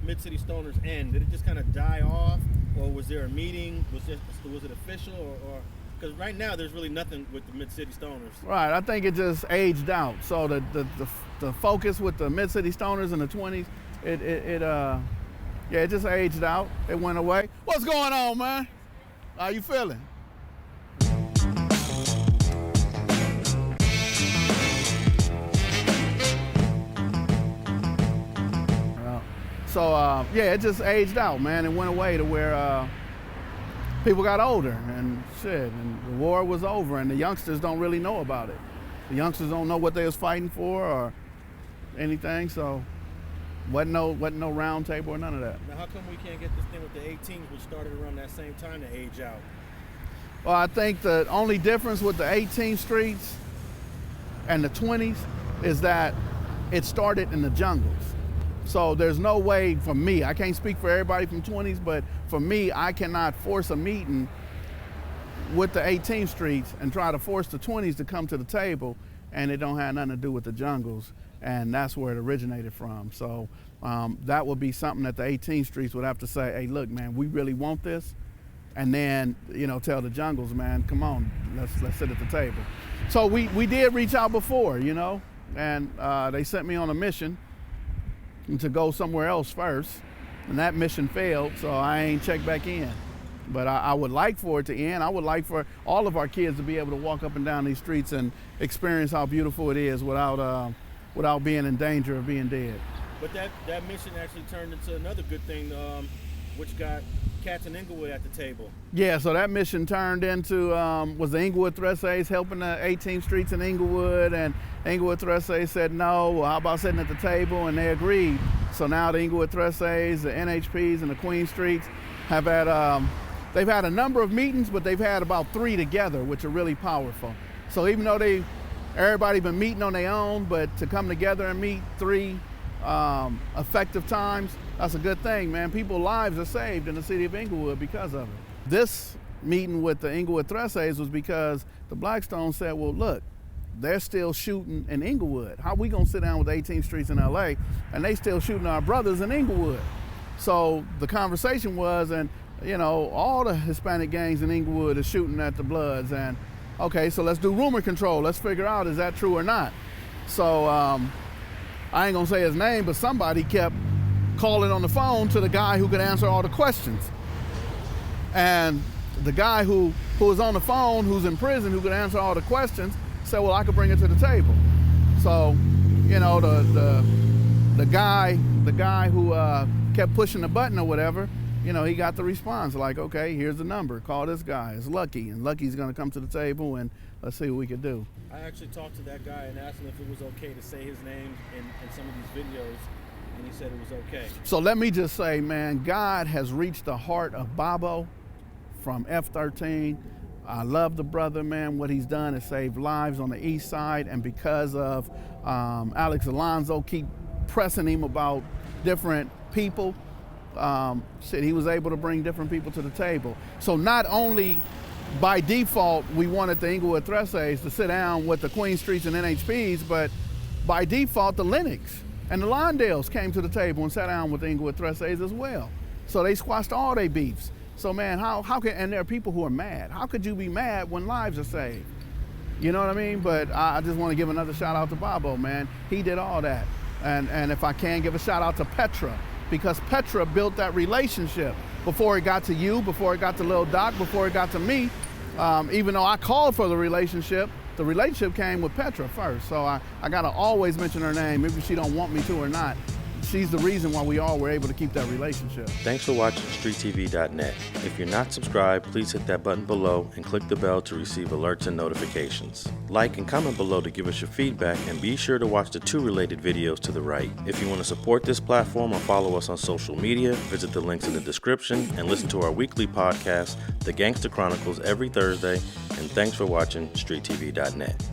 Mid-City Stoners end? Did it just kind of die off, or was there a meeting? Was it official, or because right now there's really nothing with the Mid-City Stoners? Right, I think it just aged out. So the focus with the Mid-City Stoners in the 20s, it just aged out. It went away. What's going on, man? How you feeling? So yeah, it just aged out, man. It went away to where people got older and shit, and the war was over, and the youngsters don't really know about it. The youngsters don't know what they was fighting for or anything, so wasn't no round table or none of that. Now, how come we can't get this thing with the 18s, which started around that same time, to age out? Well, I think the only difference with the 18 streets and the 20s is that it started in the jungles. So there's no way for me, I can't speak for everybody from 20s, but for me, I cannot force a meeting with the 18th streets and try to force the 20s to come to the table, and it don't have nothing to do with the jungles, and that's where it originated from. So that would be something that the 18th streets would have to say, hey, look, man, we really want this, and then, you know, tell the jungles, man, come on, let's sit at the table. So we did reach out before, you know, and they sent me on a mission to go somewhere else first, and that mission failed, so I ain't checked back in. But I would like for it to end. I would like for all of our kids to be able to walk up and down these streets and experience how beautiful it is without being in danger of being dead. But that mission actually turned into another good thing, which got cats in Inglewood at the table. Yeah, so that mission turned into, was the Inglewood Thressays helping the 18th streets in Inglewood, and Inglewood Thressays said no, well, how about sitting at the table, and they agreed. So now the Inglewood Thressays, the NHPs, and the Queen Streets have had, they've had a number of meetings, but they've had about 3 together, which are really powerful. So even though everybody been meeting on their own, but to come together and meet 3 effective times, that's a good thing, man. People's lives are saved in the city of Inglewood because of it. This meeting with the Inglewood Thressays was because the Blackstones said, well, look, they're still shooting in Inglewood. How we gonna sit down with 18th streets in LA and they still shooting our brothers in Inglewood? So the conversation was, and you know, all the Hispanic gangs in Inglewood are shooting at the Bloods, and okay, so let's do rumor control. Let's figure out, is that true or not? So I ain't gonna say his name, but somebody kept calling on the phone to the guy who could answer all the questions. And the guy who was on the phone, who's in prison, who could answer all the questions, said, well, I could bring it to the table. So, you know, the guy who kept pushing the button or whatever, you know, he got the response like, okay, here's the number, call this guy, it's Lucky, and Lucky's gonna come to the table and let's see what we can do. I actually talked to that guy and asked him if it was okay to say his name in some of these videos, and he said it was okay. So let me just say, man, God has reached the heart of Bobo from F-13. I love the brother, man. What he's done is saved lives on the east side, and because of Alex Alonso keep pressing him about different people, he was able to bring different people to the table. So not only by default we wanted the Inglewood Thressays to sit down with the Queen Streets and NHPs, but by default the Lennox and the Lawndales came to the table and sat down with the Inglewood Thressays as well. So they squashed all their beefs. So man, how can, and there are people who are mad. How could you be mad when lives are saved? You know what I mean? But I just want to give another shout out to Bobo, man. He did all that. And if I can, give a shout out to Petra, because Petra built that relationship before it got to you, before it got to Lil Doc, before it got to me. Even though I called for the relationship came with Petra first. So I gotta always mention her name, maybe she don't want me to or not. She's the reason why we all were able to keep that relationship. Thanks for watching StreetTV.net. If you're not subscribed, please hit that button below and click the bell to receive alerts and notifications. Like and comment below to give us your feedback, and be sure to watch the 2 related videos to the right. If you want to support this platform or follow us on social media, visit the links in the description and listen to our weekly podcast, The Gangster Chronicles, every Thursday. And thanks for watching StreetTV.net.